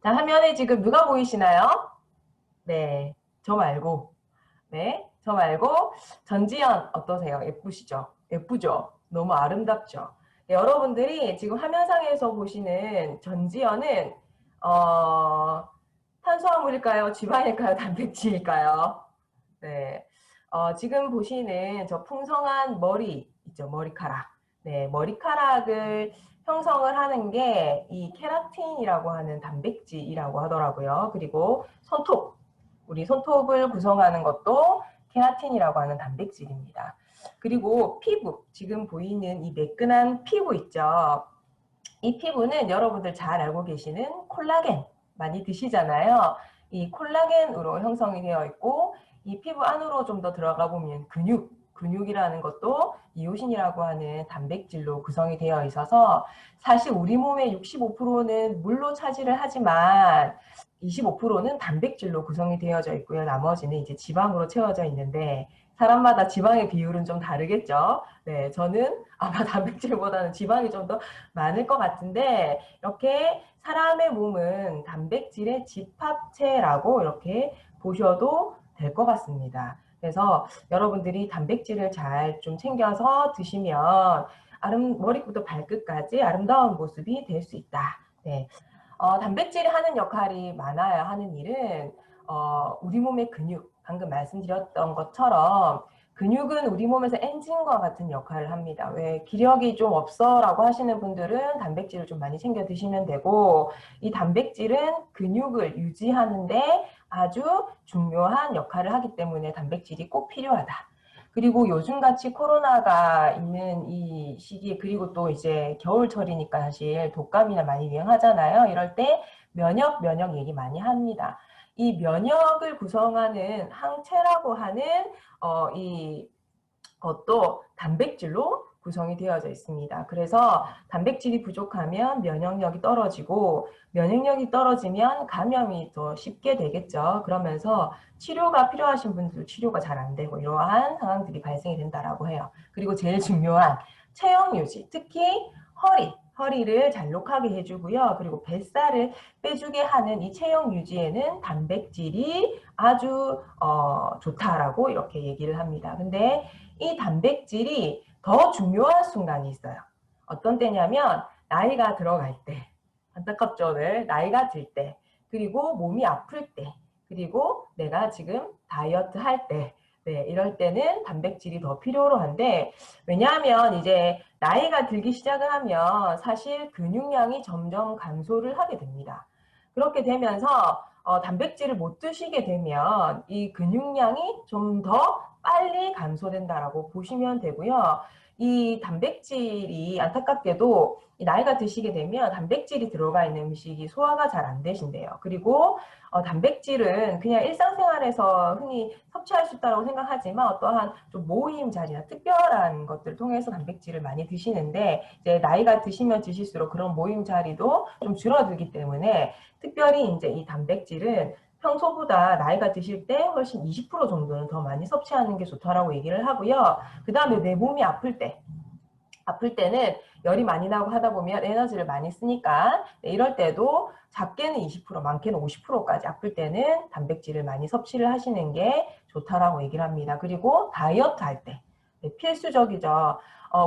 자, 화면에 지금 누가 보이시나요? 네, 저 말고. 네, 저 말고 전지현 어떠세요? 예쁘시죠? 예쁘죠? 너무 아름답죠? 네, 여러분들이 지금 화면상에서 보시는 전지현은 탄수화물일까요? 지방일까요? 단백질일까요? 네, 지금 보시는 저 풍성한 머리 있죠? 머리카락. 네, 머리카락을 형성을 하는 게 이 케라틴이라고 하는 단백질이라고 하더라고요. 그리고 손톱, 우리 손톱을 구성하는 것도 케라틴이라고 하는 단백질입니다. 그리고 피부, 지금 보이는 이 매끈한 피부 있죠? 이 피부는 여러분들 잘 알고 계시는 콜라겐 많이 드시잖아요. 이 콜라겐으로 형성이 되어 있고 이 피부 안으로 좀 더 들어가 보면 근육이라는 것도 이오신이라고 하는 단백질로 구성이 되어 있어서 사실 우리 몸의 65%는 물로 차지를 하지만 25%는 단백질로 구성이 되어져 있고요. 나머지는 이제 지방으로 채워져 있는데 사람마다 지방의 비율은 좀 다르겠죠. 네, 저는 아마 단백질보다는 지방이 좀 더 많을 것 같은데 이렇게 사람의 몸은 단백질의 집합체라고 이렇게 보셔도 될 것 같습니다. 그래서 여러분들이 단백질을 잘 좀 챙겨서 드시면 머리부터 발끝까지 아름다운 모습이 될 수 있다. 네. 단백질이 하는 역할이 많아요. 하는 일은 우리 몸의 근육, 방금 말씀드렸던 것처럼 근육은 우리 몸에서 엔진과 같은 역할을 합니다. 왜 기력이 좀 없어라고 하시는 분들은 단백질을 좀 많이 챙겨 드시면 되고 이 단백질은 근육을 유지하는데 아주 중요한 역할을 하기 때문에 단백질이 꼭 필요하다. 그리고 요즘같이 코로나가 있는 이 시기에 그리고 또 이제 겨울철이니까 사실 독감이나 많이 유행하잖아요. 이럴 때 면역 얘기 많이 합니다. 이 면역을 구성하는 항체라고 하는 이 것도 단백질로 구성이 되어져 있습니다. 그래서 단백질이 부족하면 면역력이 떨어지고 면역력이 떨어지면 감염이 더 쉽게 되겠죠. 그러면서 치료가 필요하신 분들 치료가 잘 안 되고 이러한 상황들이 발생이 된다라고 해요. 그리고 제일 중요한 체형 유지, 특히 허리를 잘록하게 해주고요. 그리고 뱃살을 빼주게 하는 이 체형 유지에는 단백질이 아주 좋다라고 이렇게 얘기를 합니다. 근데 이 단백질이 더 중요한 순간이 있어요. 어떤 때냐면 나이가 들어갈 때, 안타깝죠, 네? 나이가 들 때, 그리고 몸이 아플 때, 그리고 내가 지금 다이어트 할 때, 네, 이럴 때는 단백질이 더 필요로 한데 왜냐하면 이제 나이가 들기 시작을 하면 사실 근육량이 점점 감소를 하게 됩니다. 그렇게 되면서 단백질을 못 드시게 되면 이 근육량이 좀 더 빨리 감소된다라고 보시면 되고요. 이 단백질이 안타깝게도 나이가 드시게 되면 단백질이 들어가 있는 음식이 소화가 잘 안 되신대요. 그리고 단백질은 그냥 일상생활에서 흔히 섭취할 수 있다고 생각하지만 어떠한 좀 모임 자리나 특별한 것들을 통해서 단백질을 많이 드시는데 이제 나이가 드시면 드실수록 그런 모임 자리도 좀 줄어들기 때문에 특별히 이제 이 단백질은 평소보다 나이가 드실 때 훨씬 20% 정도는 더 많이 섭취하는 게 좋다라고 얘기를 하고요. 그 다음에 내 몸이 아플 때는 열이 많이 나고 하다 보면 에너지를 많이 쓰니까 이럴 때도 작게는 20%, 많게는 50%까지 아플 때는 단백질을 많이 섭취를 하시는 게 좋다라고 얘기를 합니다. 그리고 다이어트 할 때 필수적이죠.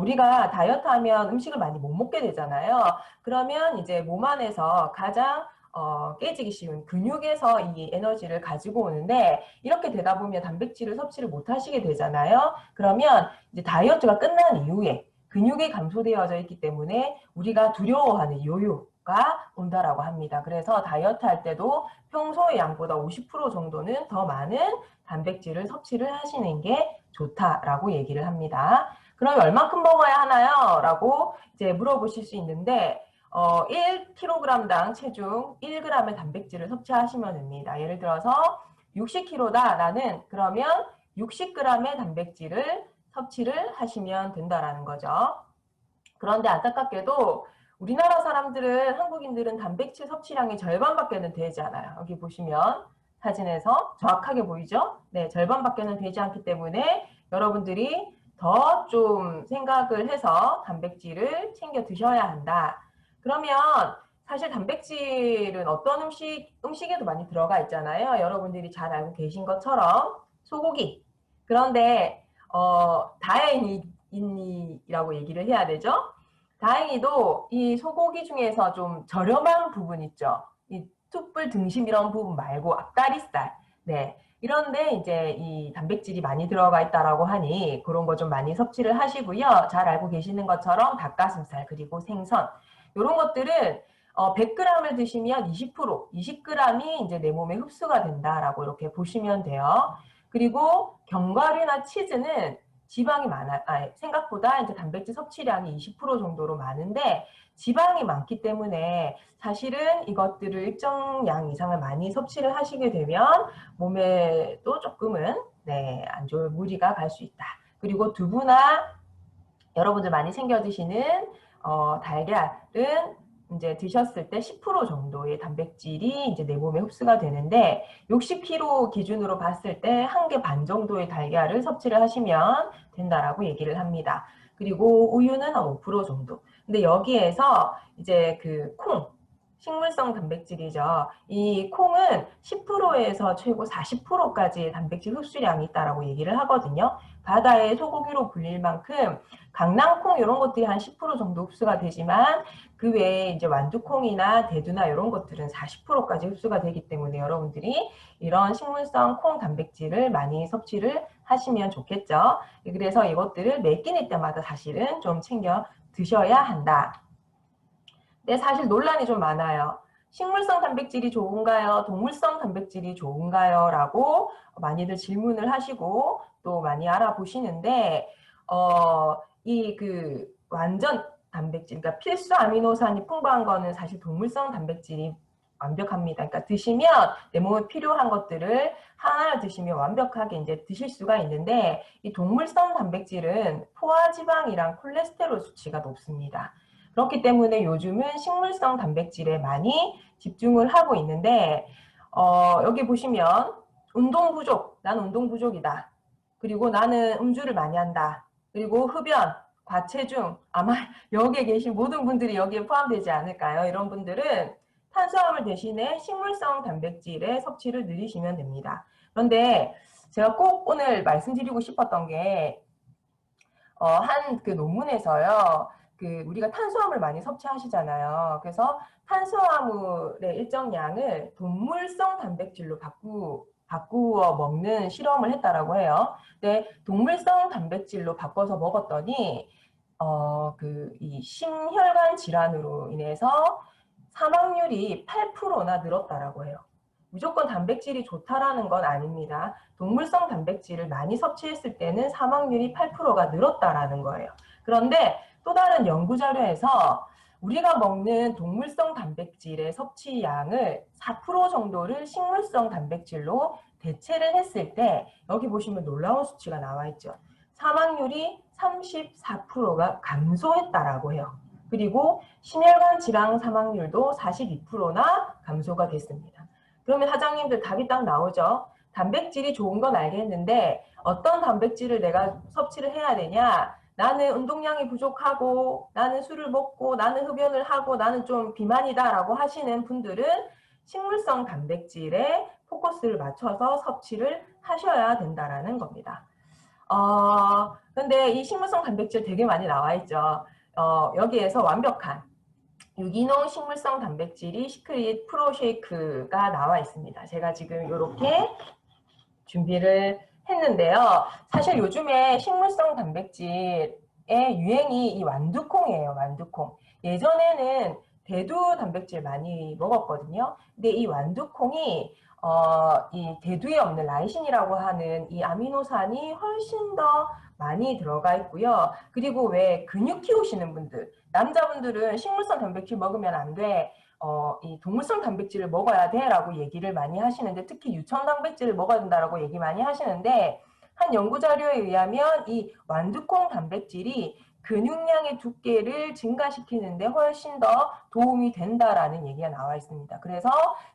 우리가 다이어트 하면 음식을 많이 못 먹게 되잖아요. 그러면 이제 몸 안에서 가장 깨지기 쉬운 근육에서 이 에너지를 가지고 오는데 이렇게 되다 보면 단백질을 섭취를 못 하시게 되잖아요. 그러면 이제 다이어트가 끝난 이후에 근육이 감소되어져 있기 때문에 우리가 두려워하는 요요가 온다라고 합니다. 그래서 다이어트 할 때도 평소의 양보다 50% 정도는 더 많은 단백질을 섭취를 하시는 게 좋다라고 얘기를 합니다. 그럼 얼만큼 먹어야 하나요? 라고 이제 물어보실 수 있는데 1kg당 체중 1g의 단백질을 섭취하시면 됩니다. 예를 들어서 60kg다. 나는 그러면 60g의 단백질을 섭취를 하시면 된다라는 거죠. 그런데 안타깝게도 우리나라 사람들은 한국인들은 단백질 섭취량의 절반밖에는 되지 않아요. 여기 보시면 사진에서 정확하게 보이죠? 네, 절반밖에는 되지 않기 때문에 여러분들이 더 좀 생각을 해서 단백질을 챙겨 드셔야 한다. 그러면 사실 단백질은 어떤 음식에도 많이 들어가 있잖아요. 여러분들이 잘 알고 계신 것처럼 소고기. 그런데 다행이라고 얘기를 해야 되죠. 다행히도 이 소고기 중에서 좀 저렴한 부분 있죠. 이 툭불 등심 이런 부분 말고 앞다리살. 네. 이런데 이제 이 단백질이 많이 들어가 있다라고 하니 그런 거 좀 많이 섭취를 하시고요. 잘 알고 계시는 것처럼 닭가슴살 그리고 생선 이런 것들은 100g을 드시면 20g이 이제 내 몸에 흡수가 된다라고 이렇게 보시면 돼요. 그리고 견과류나 치즈는 지방이 생각보다 이제 단백질 섭취량이 20% 정도로 많은데 지방이 많기 때문에 사실은 이것들을 일정량 이상을 많이 섭취를 하시게 되면 몸에도 조금은 네, 안 좋은 무리가 갈 수 있다. 그리고 두부나 여러분들 많이 챙겨 드시는 달걀은 이제 드셨을 때 10% 정도의 단백질이 이제 내 몸에 흡수가 되는데 60kg 기준으로 봤을 때 한 개 반 정도의 달걀을 섭취를 하시면 된다라고 얘기를 합니다. 그리고 우유는 한 5% 정도. 근데 여기에서 이제 그 콩, 식물성 단백질이죠. 이 콩은 10%에서 최고 40%까지의 단백질 흡수량이 있다라고 얘기를 하거든요. 바다의 소고기로 불릴 만큼 강낭콩 이런 것들이 한 10% 정도 흡수가 되지만 그 외에 이제 완두콩이나 대두나 이런 것들은 40%까지 흡수가 되기 때문에 여러분들이 이런 식물성 콩 단백질을 많이 섭취를 하시면 좋겠죠. 그래서 이것들을 매 끼니 때마다 사실은 좀 챙겨 드셔야 한다. 근데 사실 논란이 좀 많아요. 식물성 단백질이 좋은가요? 동물성 단백질이 좋은가요? 라고 많이들 질문을 하시고 또 많이 알아보시는데 이 그 완전 단백질, 그러니까 필수 아미노산이 풍부한 거는 사실 동물성 단백질이 완벽합니다. 그러니까 드시면 내 몸에 필요한 것들을 하나 드시면 완벽하게 이제 드실 수가 있는데 이 동물성 단백질은 포화지방이랑 콜레스테롤 수치가 높습니다. 그렇기 때문에 요즘은 식물성 단백질에 많이 집중을 하고 있는데 여기 보시면 운동 부족, 나는 운동 부족이다. 그리고 나는 음주를 많이 한다. 그리고 흡연, 과체중, 아마 여기에 계신 모든 분들이 여기에 포함되지 않을까요? 이런 분들은 탄수화물 대신에 식물성 단백질의 섭취를 늘리시면 됩니다. 그런데 제가 꼭 오늘 말씀드리고 싶었던 게 한 그 논문에서요. 그 우리가 탄수화물 많이 섭취하시잖아요. 그래서 탄수화물의 일정량을 동물성 단백질로 바꾸어 먹는 실험을 했다라고 해요. 근데 동물성 단백질로 바꿔서 먹었더니 이 심혈관 질환으로 인해서 사망률이 8%나 늘었다라고 해요. 무조건 단백질이 좋다라는 건 아닙니다. 동물성 단백질을 많이 섭취했을 때는 사망률이 8%가 늘었다라는 거예요. 그런데 또 다른 연구 자료에서 우리가 먹는 동물성 단백질의 섭취량을 4% 정도를 식물성 단백질로 대체를 했을 때 여기 보시면 놀라운 수치가 나와 있죠. 사망률이 34%가 감소했다라고 해요. 그리고 심혈관 질환 사망률도 42%나 감소가 됐습니다. 그러면 사장님들 답이 딱 나오죠. 단백질이 좋은 건 알겠는데 어떤 단백질을 내가 섭취를 해야 되냐? 나는 운동량이 부족하고 나는 술을 먹고 나는 흡연을 하고 나는 좀 비만이다라고 하시는 분들은 식물성 단백질에 포커스를 맞춰서 섭취를 하셔야 된다라는 겁니다. 근데 이 식물성 단백질 되게 많이 나와 있죠. 여기에서 완벽한 유기농 식물성 단백질이 시크릿 프로 쉐이크가 나와 있습니다. 제가 지금 이렇게 준비를 했는데요. 사실 요즘에 식물성 단백질의 유행이 이 완두콩이에요. 완두콩. 예전에는 대두 단백질 많이 먹었거든요. 근데 이 완두콩이 이 대두에 없는 라이신이라고 하는 이 아미노산이 훨씬 더 많이 들어가 있고요. 그리고 왜 근육 키우시는 분들, 남자분들은 식물성 단백질 먹으면 안 돼. 이 동물성 단백질을 먹어야 돼라고 얘기를 많이 하시는데 특히 유천 단백질을 먹어야 된다라고 얘기 많이 하시는데 한 연구 자료에 의하면 이 완두콩 단백질이 근육량의 두께를 증가시키는데 훨씬 더 도움이 된다라는 얘기가 나와 있습니다. 그래서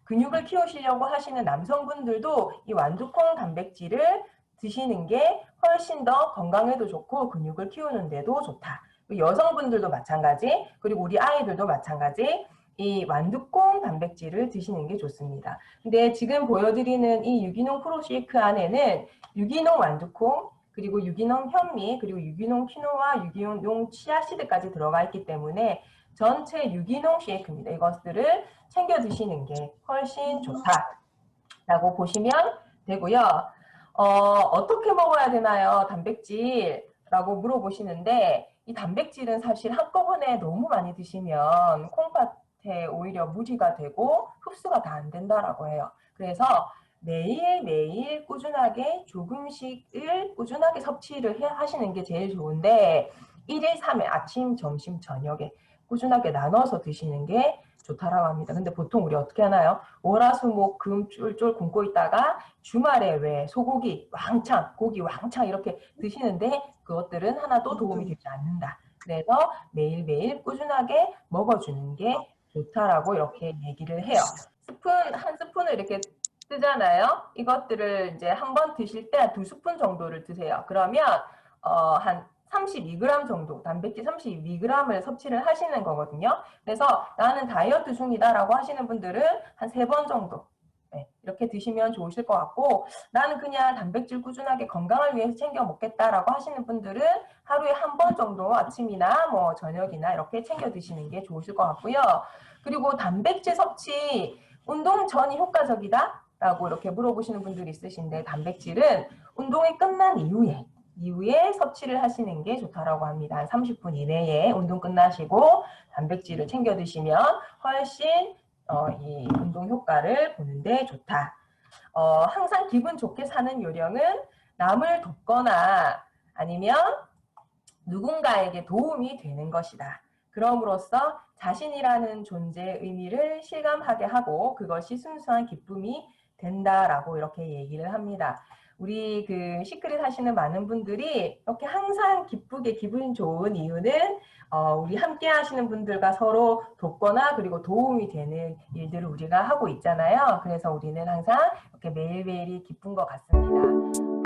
근육을 키우시려고 하시는 남성분들도 이 완두콩 단백질을 드시는 게 훨씬 더 건강에도 좋고 근육을 키우는 데도 좋다. 여성분들도 마찬가지, 그리고 우리 아이들도 마찬가지. 이 완두콩 단백질을 드시는 게 좋습니다. 근데 지금 보여드리는 이 유기농 프로쉐이크 안에는 유기농 완두콩, 그리고 유기농 현미, 그리고 유기농 키노아, 유기농 치아씨드까지 들어가 있기 때문에 전체 유기농 쉐이크입니다. 이것들을 챙겨 드시는 게 훨씬 좋다라고 보시면 되고요. 어떻게 먹어야 되나요? 단백질라고 물어보시는데 이 단백질은 사실 한꺼번에 너무 많이 드시면 콩팥에 오히려 무리가 되고 흡수가 다 안 된다라고 해요. 그래서 매일매일 꾸준하게 조금씩을 꾸준하게 섭취를 하시는 게 제일 좋은데 1일 3회 아침, 점심, 저녁에 꾸준하게 나눠서 드시는 게 좋다라고 합니다. 근데 보통 우리 어떻게 하나요? 월화수목 금 쫄쫄 굶고 있다가 주말에 왜 소고기 왕창, 고기 왕창 이렇게 드시는데 그것들은 하나도 도움이 되지 않는다. 그래서 매일매일 꾸준하게 먹어주는 게 좋다라고 이렇게 얘기를 해요. 한 스푼을 이렇게 뜨잖아요. 이것들을 이제 한 번 드실 때 2스푼 정도를 드세요. 그러면 한 32g 정도, 단백질 32g을 섭취를 하시는 거거든요. 그래서 나는 다이어트 중이다라고 하시는 분들은 한 3번 정도 이렇게 드시면 좋으실 것 같고, 나는 그냥 단백질 꾸준하게 건강을 위해서 챙겨 먹겠다라고 하시는 분들은 하루에 한 번 정도 아침이나 뭐 저녁이나 이렇게 챙겨 드시는 게 좋으실 것 같고요. 그리고 단백질 섭취 운동 전이 효과적이다? 라고 이렇게 물어보시는 분들이 있으신데 단백질은 운동이 끝난 이후에 섭취를 하시는 게 좋다라고 합니다. 한 30분 이내에 운동 끝나시고 단백질을 챙겨 드시면 훨씬 이 운동 효과를 보는데 좋다. 항상 기분 좋게 사는 요령은 남을 돕거나 아니면 누군가에게 도움이 되는 것이다. 그럼으로써 자신이라는 존재의 의미를 실감하게 하고 그것이 순수한 기쁨이 된다라고 이렇게 얘기를 합니다. 우리 그 시크릿 하시는 많은 분들이 이렇게 항상 기쁘게 기분 좋은 이유는 우리 함께 하시는 분들과 서로 돕거나 그리고 도움이 되는 일들을 우리가 하고 있잖아요. 그래서 우리는 항상 이렇게 매일매일이 기쁜 것 같습니다.